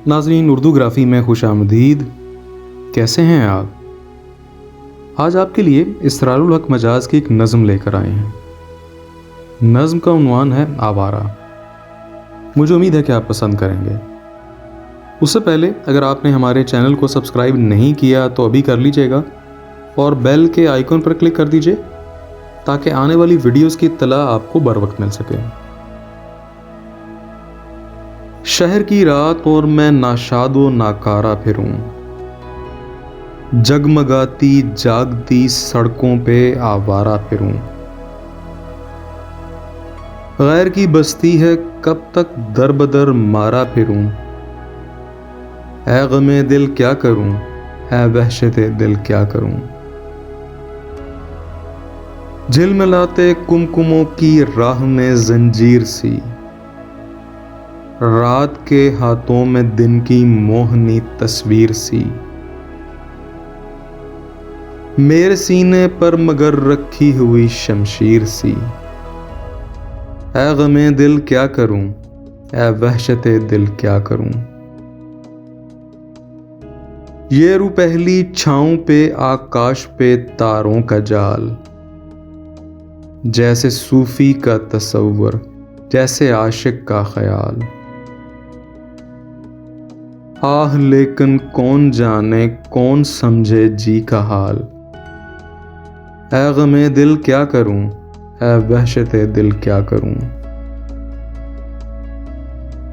नाज़रीन, उर्दूग्राफ़ी में खुशामदीद। कैसे हैं आप? आज आपके लिए इसरारुल हक मजाज की एक नज़म लेकर आए हैं। नज़म का उन्वान है आवारा। मुझे उम्मीद है कि आप पसंद करेंगे। उससे पहले अगर आपने हमारे चैनल को सब्सक्राइब नहीं किया तो अभी कर लीजिएगा और बेल के आइकॉन पर क्लिक कर दीजिए ताकि आने वाली वीडियोस की इत्तला आपको बर वक्त मिल सके। शहर की रात और मैं नाशादो नाकारा फिरूं, जगमगाती जागती सड़कों पे आवारा फिरूं। गैर की बस्ती है कब तक दर बदर मारा फिरूं। ऐ गमे दिल क्या करूं, ऐ वहशते दिल क्या करूं। झिलमिलाते कुमकुमों की राह में जंजीर सी, रात के हाथों में दिन की मोहनी तस्वीर सी। मेरे सीने पर मगर रखी हुई शमशीर सी। ऐ गमे दिल क्या करूं, ऐ वहशते दिल क्या करूं। ये रुपहली छांव पे आकाश पे तारों का जाल, जैसे सूफी का तसव्वुर, जैसे आशिक का ख्याल। आह लेकिन कौन जाने कौन समझे जी का हाल। ऐ गमे दिल क्या करूं, ऐ वहशते दिल क्या करूं।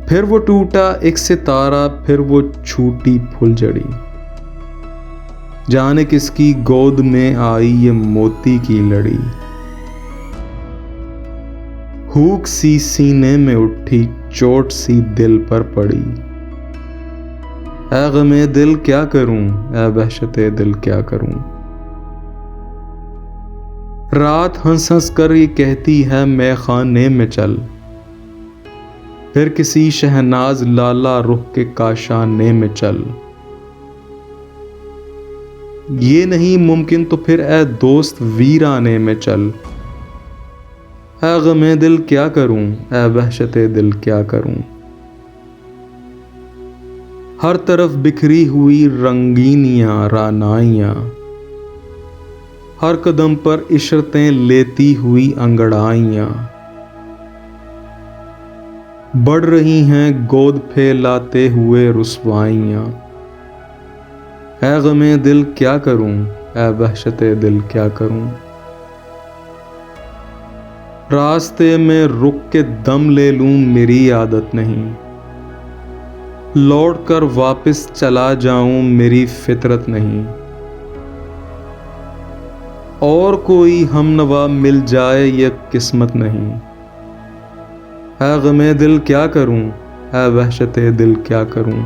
फिर वो टूटा एक सितारा, फिर वो छूटी फुलझड़ी, जाने किसकी गोद में आई ये मोती की लड़ी। हुक सी सीने में उठी, चोट सी दिल पर पड़ी। ऐ गमे दिल क्या करूं, ऐ वहशते दिल क्या करूं। रात हंस हंस कर ये कहती है मैं खाने में चल, फिर किसी शहनाज लाला रुख के काशाने में चल। ये नहीं मुमकिन तो फिर ऐ दोस्त वीराने में चल। ऐ गमे दिल क्या करूं, ऐ वहशते दिल क्या करूं। हर तरफ बिखरी हुई रंगीनियां रानाइयां, हर कदम पर इशरतें लेती हुई अंगड़ाइयां। बढ़ रही हैं गोद फैलाते हुए रुसवाइयां। ऐ गमे दिल क्या करूं, ऐ वहशते दिल क्या करूं। रास्ते में रुक के दम ले लूं मेरी आदत नहीं, लौट कर वापस चला जाऊं मेरी फितरत नहीं। और कोई हमनवा मिल जाए ये किस्मत नहीं। ऐ गमे दिल क्या करूं, ऐ वहशते दिल क्या करूं।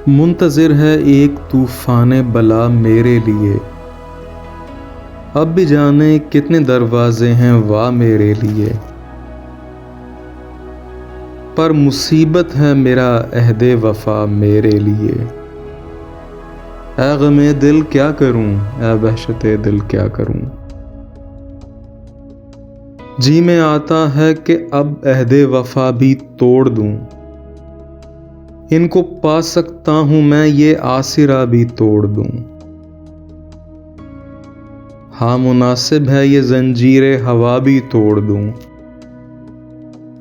मुंतज़िर है एक तूफाने बला मेरे लिए, अब भी जाने कितने दरवाजे हैं वाह मेरे लिए। पर मुसीबत है मेरा अहदे वफा मेरे लिए। ऐ गमे दिल क्या करूं, ऐ वहशते दिल क्या करूं। जी में आता है कि अब अहदे वफा भी तोड़ दूं, इनको पा सकता हूं मैं ये आसिरा भी तोड़ दूं। हाँ मुनासिब है ये जंजीरे हवा भी तोड़ दूं।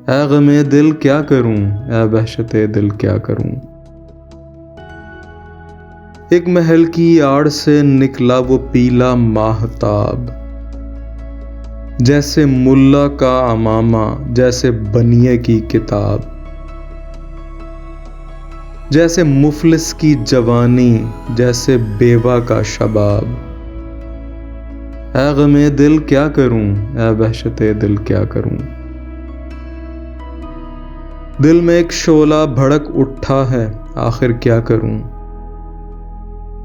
ऐ गमे दिल क्या करूं, ऐ वहशते दिल क्या करूं। एक महल की आड़ से निकला वो पीला माहताब, जैसे मुल्ला का अमामा, जैसे बनिए की किताब। जैसे मुफलिस की जवानी, जैसे बेवा का शबाब। ऐ गमे दिल क्या करूं, ऐ वहशते दिल क्या करूं। दिल में एक शोला भड़क उठा है, आखिर क्या करूं।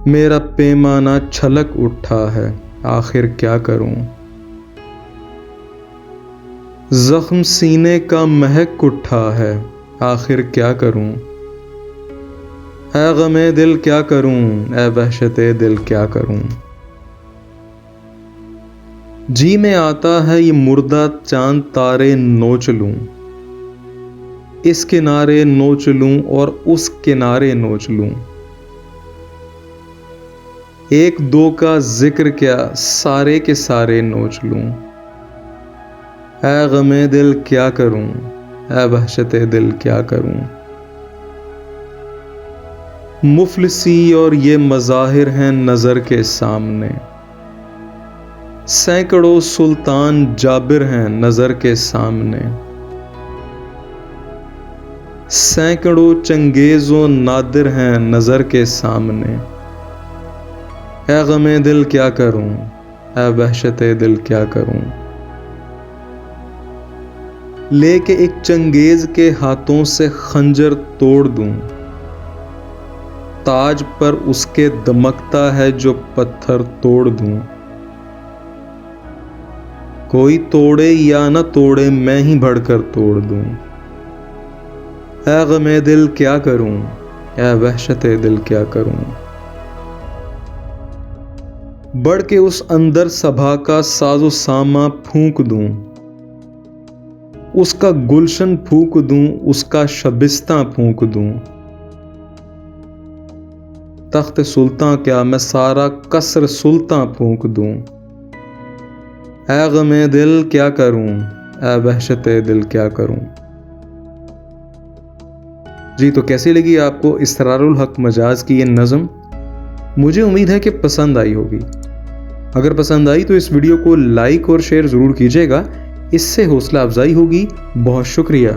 मेरा पैमाना छलक उठा है, आखिर क्या करूं। जख्म सीने का महक उठा है, आखिर क्या करूं। ऐ गमे दिल क्या करूं, ऐ वहशते दिल क्या करूं। जी में आता है ये मुर्दा चांद तारे नोच लूं, इस किनारे नोच लूं और उस किनारे नोच लूं। एक दो का जिक्र क्या सारे के सारे नोच लूं। ऐ गमे दिल क्या करूं, ऐ वहशते दिल क्या करूं। मुफलिसी और ये मज़ाहिर हैं नज़र के सामने, सैकड़ों सुल्तान जाबिर हैं नज़र के सामने, सैकड़ों चंगेज़ों नादिर हैं नज़र के सामने। ऐ गमे दिल क्या करूं, ऐ वहशते दिल क्या करूं। लेके एक चंगेज़ के हाथों से खंजर तोड़ दूं, ताज पर उसके दमकता है जो पत्थर तोड़ दूं। कोई तोड़े या न तोड़े मैं ही बढ़कर तोड़ दूं। ऐ गमे दिल क्या करूं, ऐ वहशते दिल क्या करूं। बढ़ के उस अंदर सभा का साजो सामा फूंक दूं, उसका गुलशन फूंक दूं, उसका शबिस्तां फूंक दूं। तख्त सुल्तान क्या मैं सारा कसर सुल्तान फूंक दूं। ऐ गमे दिल क्या करूं, ऐ वहशते दिल क्या करूं। जी तो कैसी लगी आपको इसरारुल हक मजाज की ये नज़म? मुझे उम्मीद है कि पसंद आई होगी। अगर पसंद आई तो इस वीडियो को लाइक और शेयर ज़रूर कीजिएगा, इससे हौसला अफजाई होगी। बहुत शुक्रिया।